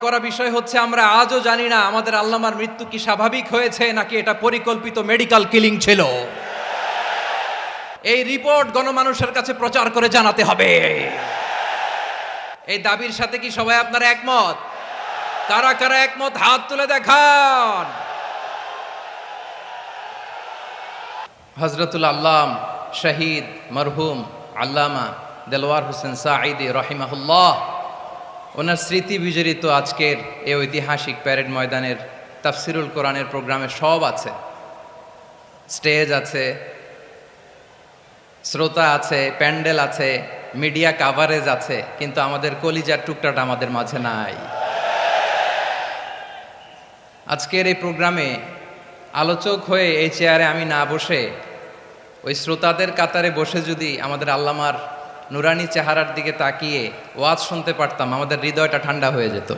করা বিষয় হচ্ছে আমরা আজও জানি না আমাদের আল্লামার মৃত্যু কি স্বাভাবিক হয়েছে নাকি এটা পরিকল্পিত মেডিকেল কিলিং ছিল। এই রিপোর্ট গণমানুষের কাছে প্রচার করে জানাতে হবে। এই দাবির সাথে কি সবাই আপনারা একমত? কারা কারা একমত হাত তুলে দেখান। হযরতুল আল্লাম শহীদ মরহুম আল্লামা দেলওয়ার হোসেন সাঈদী রাহিমাহুল্লাহ, ওনার স্মৃতি বিজড়িত আজকের এই ঐতিহাসিক প্যারেড ময়দানের তাফসিরুল কোরআনের প্রোগ্রামে সব আছে। স্টেজ আছে, শ্রোতা আছে, প্যান্ডেল আছে, মিডিয়া কাভারেজ আছে, কিন্তু আমাদের কলিজার টুকটাটা আমাদের মাঝে নাই। আজকের এই প্রোগ্রামে আলোচক হয়ে এই চেয়ারে আমি না বসে ওই শ্রোতাদের কাতারে বসে যদি আমাদের আল্লামার নুরানি চেহারার দিকে তাকিয়ে ওয়াজ শুনতে পারতাম, আমাদের হৃদয়টা ঠান্ডা হয়ে যেত।